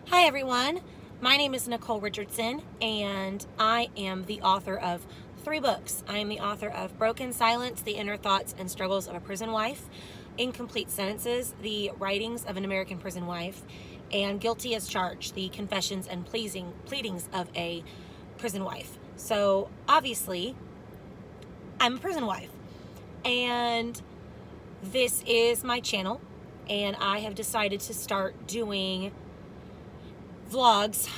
Hi everyone, my name is Nicole Richardson and I am the author of 3 books. I am the author of Broken Silence, The Inner Thoughts and Struggles of a Prison Wife, Incomplete Sentences, The Writings of an American Prison Wife, and Guilty as Charged, The Confessions and Pleadings of a Prison Wife. So obviously, I'm a prison wife and this is my channel and I have decided to start doing vlogs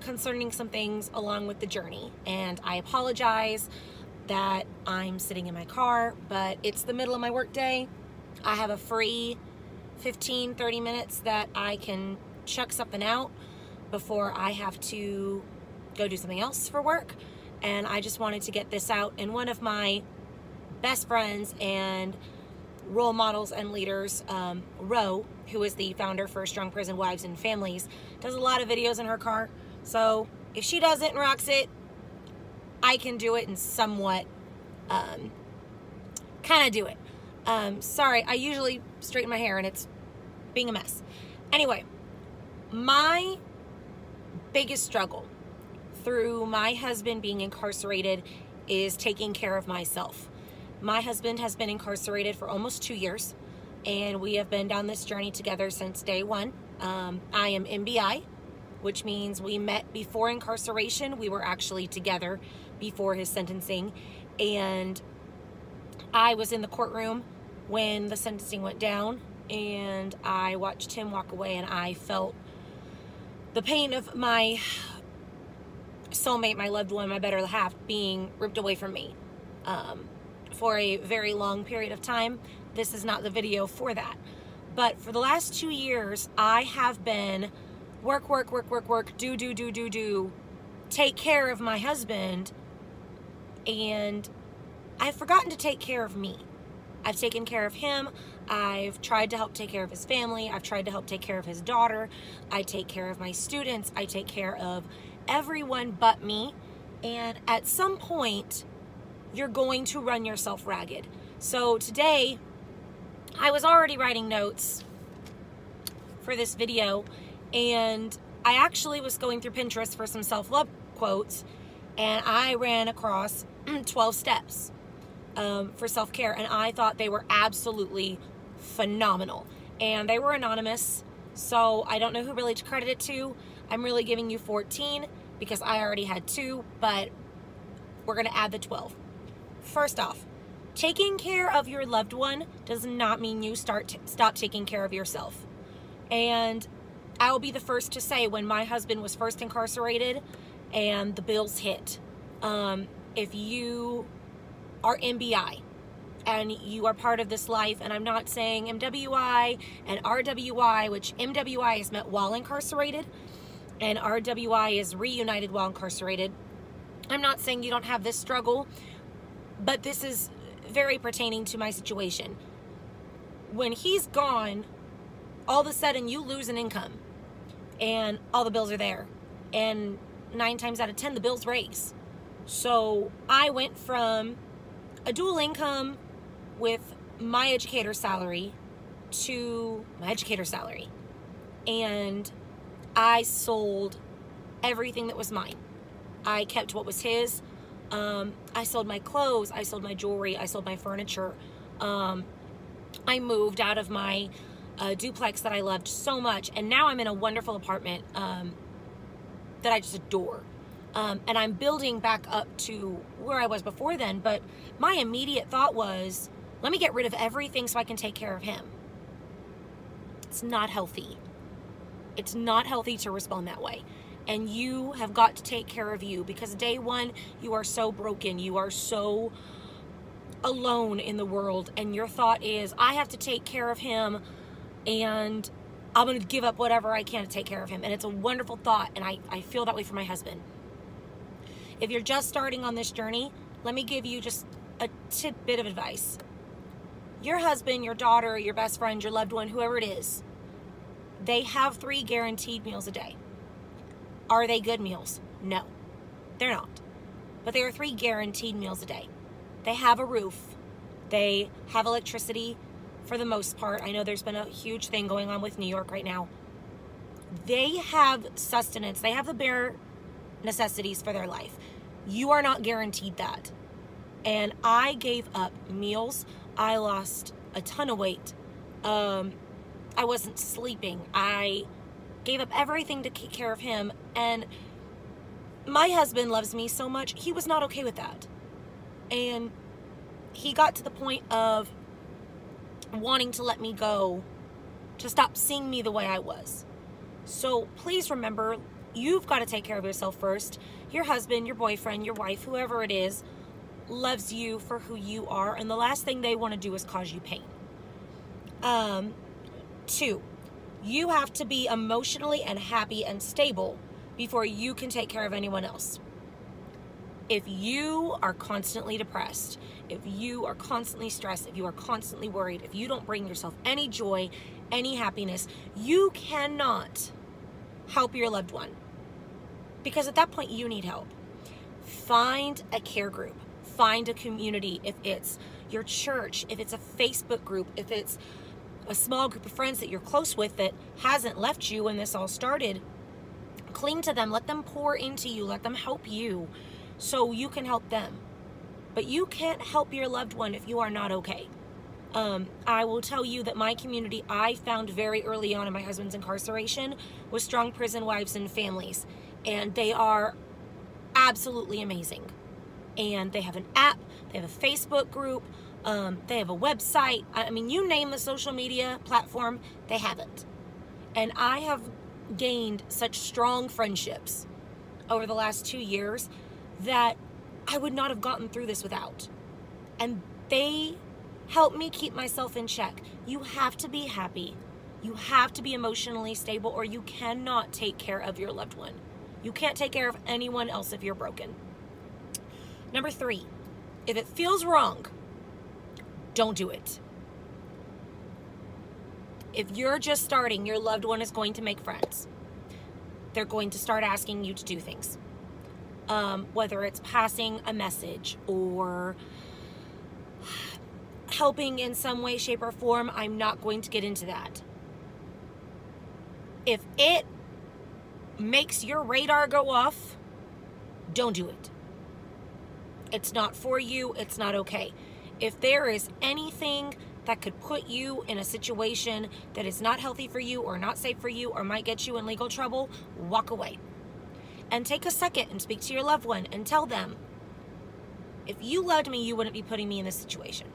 concerning some things along with the journey, and I apologize that I'm sitting in my car, but it's the middle of my work day. I have a free 15-30 minutes that I can chuck something out before I have to go do something else for work, and I just wanted to get this out. And one of my best friends and role models and leaders, Ro, who is the founder for Strong Prison Wives and Families, does a lot of videos in her car. So if she does it and rocks it, I can do it and somewhat kind of do it. Sorry, I usually straighten my hair and it's being a mess. Anyway, my biggest struggle through my husband being incarcerated is taking care of myself. My husband has been incarcerated for almost 2 years, and we have been down this journey together since day one. I am MBI, which means we met before incarceration. We were actually together before his sentencing, and I was in the courtroom when the sentencing went down, and I watched him walk away, and I felt the pain of my soulmate, my loved one, my better half being ripped away from me for a very long period of time. This is not the video for that. But for the last 2 years, I have been work, do, take care of my husband, and I've forgotten to take care of me. I've taken care of him. I've tried to help take care of his family. I've tried to help take care of his daughter. I take care of my students. I take care of everyone but me. And at some point, you're going to run yourself ragged. So today, I was already writing notes for this video, and I actually was going through Pinterest for some self-love quotes, and I ran across 12 steps for self-care, and I thought they were absolutely phenomenal. And they were anonymous, so I don't know who really to credit it to. I'm really giving you 14 because I already had 2, but we're gonna add the 12. First off, taking care of your loved one does not mean you stop taking care of yourself. And I'll be the first to say, when my husband was first incarcerated and the bills hit, if you are MBI and you are part of this life, and I'm not saying MWI and RWI, which MWI is met while incarcerated and RWI is reunited while incarcerated. I'm not saying you don't have this struggle, but this is very pertaining to my situation. When he's gone, all of a sudden you lose an income and all the bills are there. And 9 times out of 10, the bills raise. So I went from a dual income with my educator salary to my educator salary. And I sold everything that was mine. I kept what was his. I sold my clothes, I sold my jewelry, I sold my furniture. I moved out of my duplex that I loved so much, and now I'm in a wonderful apartment that I just adore. And I'm building back up to where I was before then, but my immediate thought was, let me get rid of everything so I can take care of him. It's not healthy. It's not healthy to respond that way. And you have got to take care of you, because day one, you are so broken. You are so alone in the world. And your thought is, I have to take care of him, and I'm going to give up whatever I can to take care of him. And it's a wonderful thought. And I feel that way for my husband. If you're just starting on this journey, let me give you just a tidbit of advice. Your husband, your daughter, your best friend, your loved one, whoever it is, they have 3 guaranteed meals a day. Are they good meals? No, they're not. But there are 3 guaranteed meals a day. They have a roof. They have electricity for the most part. I know there's been a huge thing going on with New York right now. They have sustenance. They have the bare necessities for their life. You are not guaranteed that. And I gave up meals. I lost a ton of weight. I wasn't sleeping. I gave up everything to take care of him. And my husband loves me so much, he was not okay with that. And he got to the point of wanting to let me go, to stop seeing me the way I was. So please remember, you've got to take care of yourself first. Your husband, your boyfriend, your wife, whoever it is, loves you for who you are, and the last thing they want to do is cause you pain. 2, you have to be emotionally and happy and stable before you can take care of anyone else. If you are constantly depressed, if you are constantly stressed, if you are constantly worried, if you don't bring yourself any joy, any happiness, you cannot help your loved one. Because at that point, you need help. Find a care group. Find a community. If it's your church, if it's a Facebook group, if it's a small group of friends that you're close with that hasn't left you when this all started, cling to them. Let them pour into you. Let them help you so you can help them. But you can't help your loved one if you are not okay. I will tell you that my community I found very early on in my husband's incarceration was Strong Prison Wives and Families. And they are absolutely amazing. And they have an app, they have a Facebook group, they have a website. I mean, you name the social media platform, they have it. And I have gained such strong friendships over the last 2 years that I would not have gotten through this without. And they help me keep myself in check. You have to be happy. You have to be emotionally stable, or you cannot take care of your loved one. You can't take care of anyone else if you're broken. Number 3, if it feels wrong, don't do it. If you're just starting, your loved one is going to make friends. They're going to start asking you to do things. Whether it's passing a message or helping in some way, shape, or form, I'm not going to get into that. If it makes your radar go off, don't do it. It's not for you. It's not okay. If there is anything that could put you in a situation that is not healthy for you or not safe for you or might get you in legal trouble, walk away. And take a second and speak to your loved one and tell them, if you loved me, you wouldn't be putting me in this situation.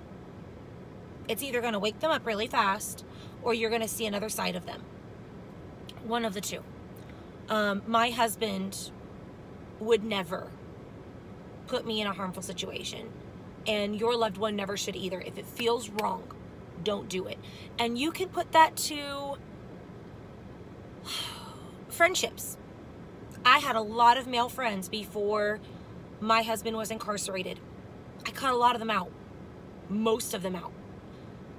It's either going to wake them up really fast or you're going to see another side of them. One of the two. My husband would never put me in a harmful situation, and your loved one never should either. If it feels wrong, don't do it. And you can put that to friendships. I had a lot of male friends before my husband was incarcerated. I cut a lot of them out, most of them out,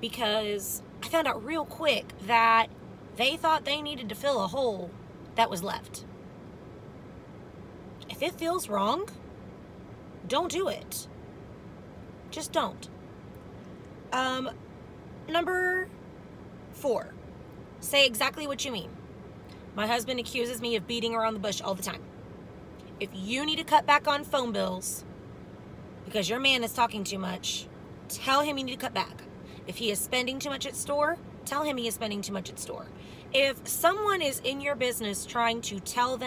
because I found out real quick that they thought they needed to fill a hole that was left. If it feels wrong, don't do it. Just don't. Number 4, say exactly what you mean. My husband accuses me of beating around the bush all the time. If you need to cut back on phone bills because your man is talking too much, tell him you need to cut back. If he is spending too much at store, tell him he is spending too much at store. If someone is in your business trying to tell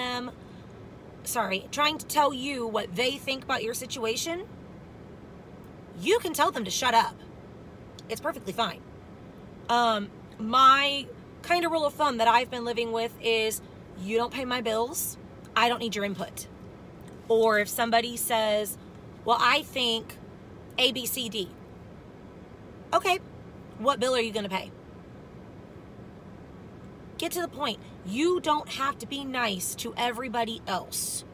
you what they think about your situation, you can tell them to shut up. It's perfectly fine. My kind of rule of thumb that I've been living with is, you don't pay my bills, I don't need your input. Or if somebody says, well, I think A, B, C, D. Okay, what bill are you going to pay? Get to the point. You don't have to be nice to everybody else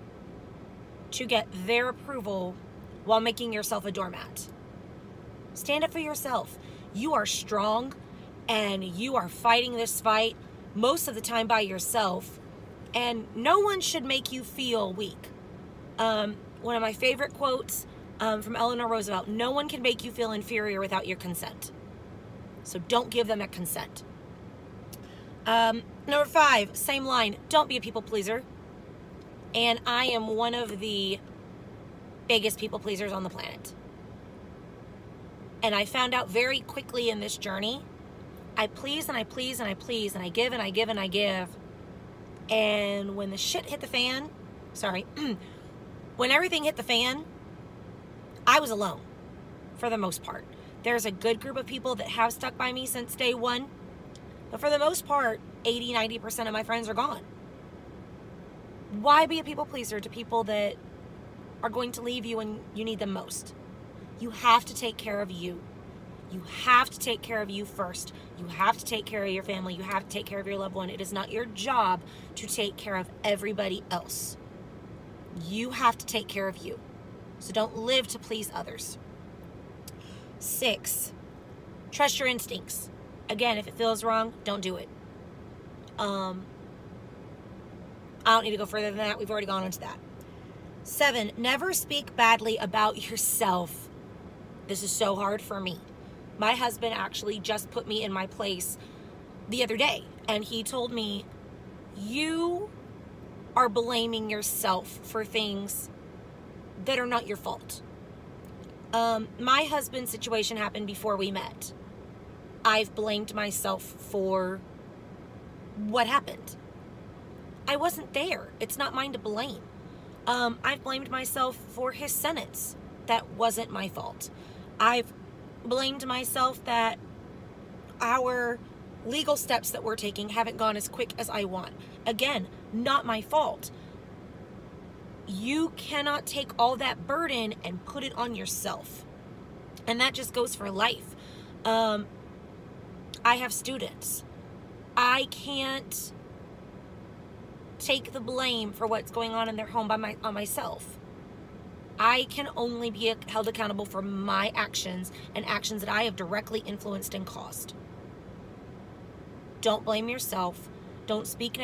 to get their approval while making yourself a doormat. Stand up for yourself. You are strong and you are fighting this fight most of the time by yourself, and no one should make you feel weak. One of my favorite quotes from Eleanor Roosevelt: no one can make you feel inferior without your consent. So don't give them that consent. Number 5, same line, don't be a people pleaser. And I am one of the biggest people pleasers on the planet. And I found out very quickly in this journey, I please and I please and I please and I give and I give and I give. And when the shit hit the fan, when everything hit the fan, I was alone for the most part. There's a good group of people that have stuck by me since day one, but for the most part, 80-90% of my friends are gone. Why be a people pleaser to people that are going to leave you when you need them most? You have to take care of you. You have to take care of you first. You have to take care of your family. You have to take care of your loved one. It is not your job to take care of everybody else. You have to take care of you. So don't live to please others. 6, trust your instincts. Again, if it feels wrong, don't do it. I don't need to go further than that. We've already gone into that. 7, never speak badly about yourself. This is so hard for me. My husband actually just put me in my place the other day, and he told me, you are blaming yourself for things that are not your fault. My husband's situation happened before we met. I've blamed myself for what happened. I wasn't there. It's not mine to blame. I've blamed myself for his sentence. That wasn't my fault. I've blamed myself that our legal steps that we're taking haven't gone as quick as I want. Again, not my fault. You cannot take all that burden and put it on yourself. And that just goes for life. I have students. I can't take the blame for what's going on in their home on myself. I can only be held accountable for my actions and actions that I have directly influenced and caused. Don't blame yourself. Don't speak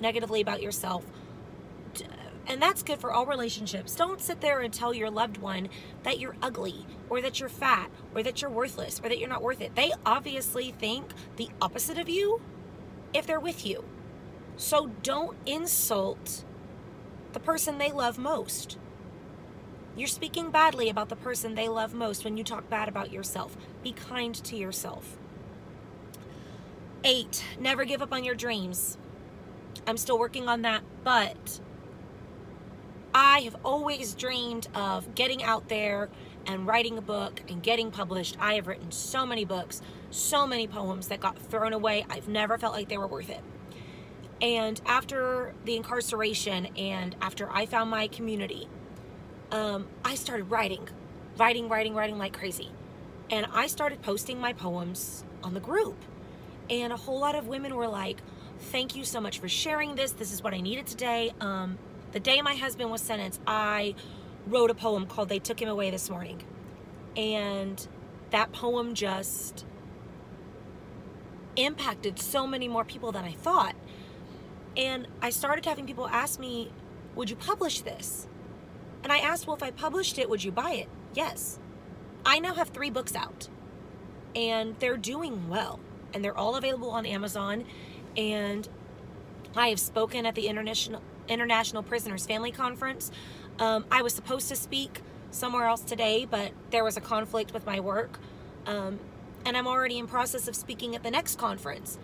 negatively about yourself. And that's good for all relationships. Don't sit there and tell your loved one that you're ugly, or that you're fat, or that you're worthless, or that you're not worth it. They obviously think the opposite of you if they're with you. So don't insult the person they love most. You're speaking badly about the person they love most when you talk bad about yourself. Be kind to yourself. 8, never give up on your dreams. I'm still working on that, but I have always dreamed of getting out there and writing a book and getting published. I have written so many books, so many poems that got thrown away. I've never felt like they were worth it. And after the incarceration and after I found my community, I started writing like crazy. And I started posting my poems on the group. And a whole lot of women were like, thank you so much for sharing this. This is what I needed today. The day my husband was sentenced, I wrote a poem called They Took Him Away This Morning. And that poem just impacted so many more people than I thought. And I started having people ask me, would you publish this? And I asked, well, if I published it, would you buy it? Yes. I now have 3 books out. And they're doing well. And they're all available on Amazon. And I have spoken at the International Prisoners Family Conference. I was supposed to speak somewhere else today, but there was a conflict with my work. And I'm already in process of speaking at the next conference,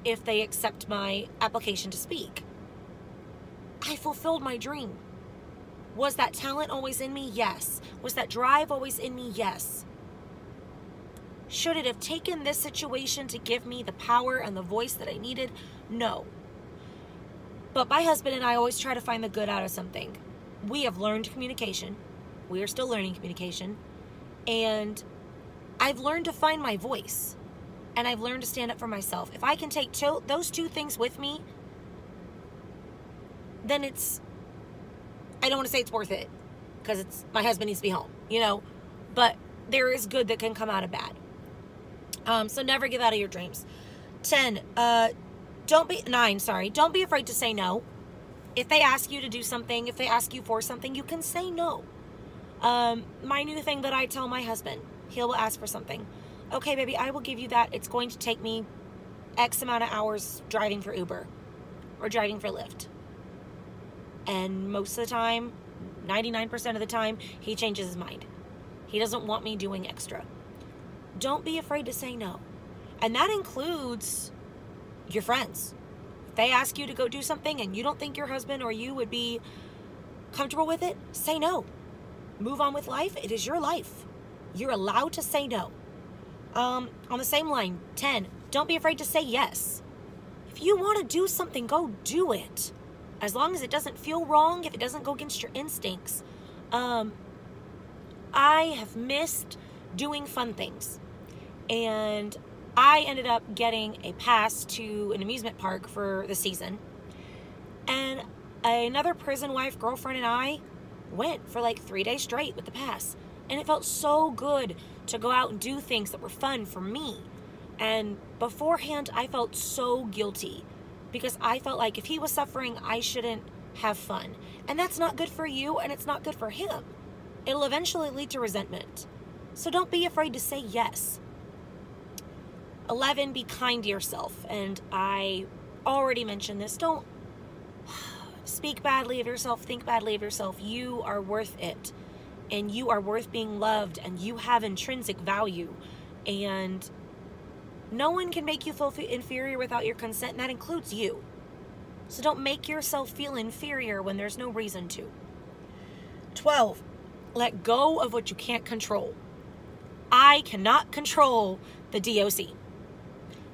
if they accept my application to speak. I fulfilled my dream. Was that talent always in me? Yes. Was that drive always in me? Yes. Should it have taken this situation to give me the power and the voice that I needed? No. But my husband and I always try to find the good out of something. We have learned communication. We are still learning communication. And I've learned to find my voice. And I've learned to stand up for myself. If I can take those 2 things with me, then I don't want to say it's worth it, because my husband needs to be home, but there is good that can come out of bad. So never give out of your dreams. 9, don't be afraid to say no. If they ask you to do something, if they ask you for something, you can say no. My new thing that I tell my husband, he'll ask for something. Okay, baby, I will give you that. It's going to take me X amount of hours driving for Uber or driving for Lyft. And most of the time, 99% of the time, he changes his mind. He doesn't want me doing extra. Don't be afraid to say no. And that includes your friends. If they ask you to go do something and you don't think your husband or you would be comfortable with it, say no. Move on with life. It is your life. You're allowed to say no. On the same line, 10, don't be afraid to say yes. If you want to do something, go do it. As long as it doesn't feel wrong, if it doesn't go against your instincts. I have missed doing fun things. And I ended up getting a pass to an amusement park for the season. And another prison wife girlfriend and I went for like 3 days straight with the pass. And it felt so good to go out and do things that were fun for me. And beforehand, I felt so guilty because I felt like if he was suffering, I shouldn't have fun. And that's not good for you, and it's not good for him. It'll eventually lead to resentment. So don't be afraid to say yes. 11, be kind to yourself. And I already mentioned this. Don't speak badly of yourself, think badly of yourself. You are worth it. And you are worth being loved, and you have intrinsic value. And no one can make you feel inferior without your consent, and that includes you. So don't make yourself feel inferior when there's no reason to. 12, let go of what you can't control. I cannot control the DOC.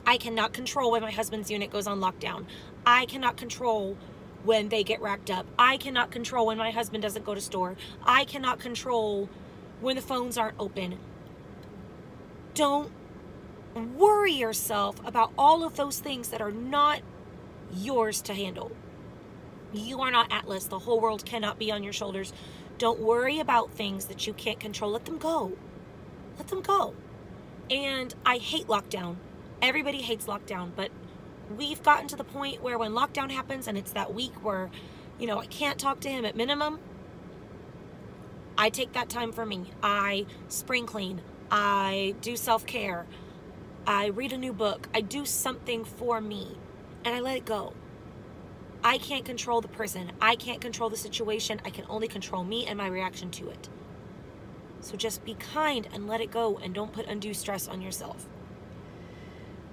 I cannot control when my husband's unit goes on lockdown. I cannot control when they get racked up. I cannot control when my husband doesn't go to store. I cannot control when the phones aren't open. Don't worry yourself about all of those things that are not yours to handle. You are not Atlas. The whole world cannot be on your shoulders. Don't worry about things that you can't control. Let them go. Let them go. And I hate lockdown. Everybody hates lockdown, but we've gotten to the point where when lockdown happens and it's that week where, I can't talk to him at minimum, I take that time for me. I spring clean. I do self-care. I read a new book. I do something for me, and I let it go. I can't control the prison. I can't control the situation. I can only control me and my reaction to it. So just be kind and let it go, and don't put undue stress on yourself.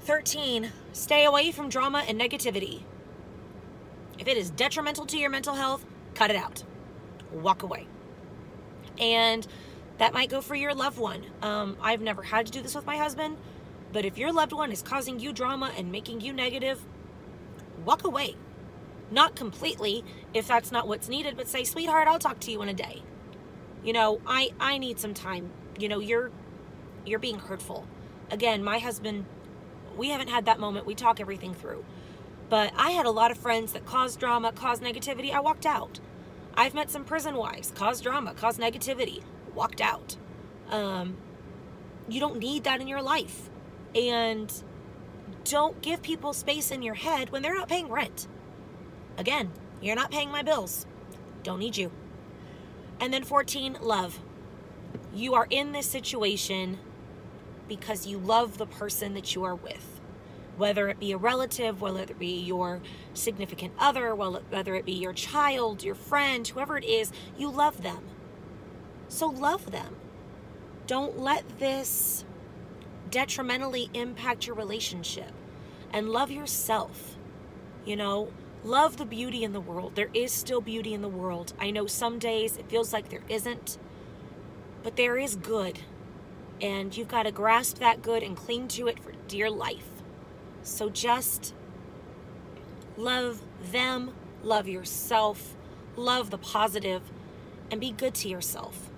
13, stay away from drama and negativity. If it is detrimental to your mental health, cut it out. Walk away. And that might go for your loved one. I've never had to do this with my husband, but if your loved one is causing you drama and making you negative, walk away. Not completely, if that's not what's needed, but say, sweetheart, I'll talk to you in a day. I need some time. You're being hurtful. Again, my husband, we haven't had that moment. We talk everything through. But I had a lot of friends that caused drama, caused negativity. I walked out. I've met some prison wives, caused drama, caused negativity, walked out. You don't need that in your life. And don't give people space in your head when they're not paying rent. Again, you're not paying my bills. Don't need you. And then 14, love. You are in this situation because you love the person that you are with. Whether it be a relative, whether it be your significant other, whether it be your child, your friend, whoever it is, you love them. So love them. Don't let this detrimentally impact your relationship. And love yourself. Love the beauty in the world. There is still beauty in the world. I know some days it feels like there isn't, but there is good. And you've got to grasp that good and cling to it for dear life. So just love them, love yourself, love the positive, and be good to yourself.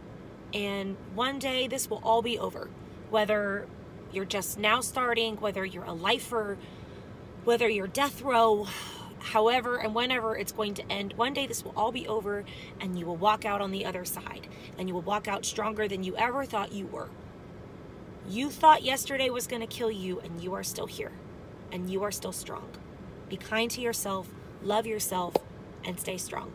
And one day this will all be over. Whether you're just now starting, whether you're a lifer, whether you're death row, however and whenever it's going to end, one day this will all be over, and you will walk out on the other side, and you will walk out stronger than you ever thought you were. You thought yesterday was going to kill you, and you are still here, and you are still strong. Be kind to yourself, love yourself, and stay strong.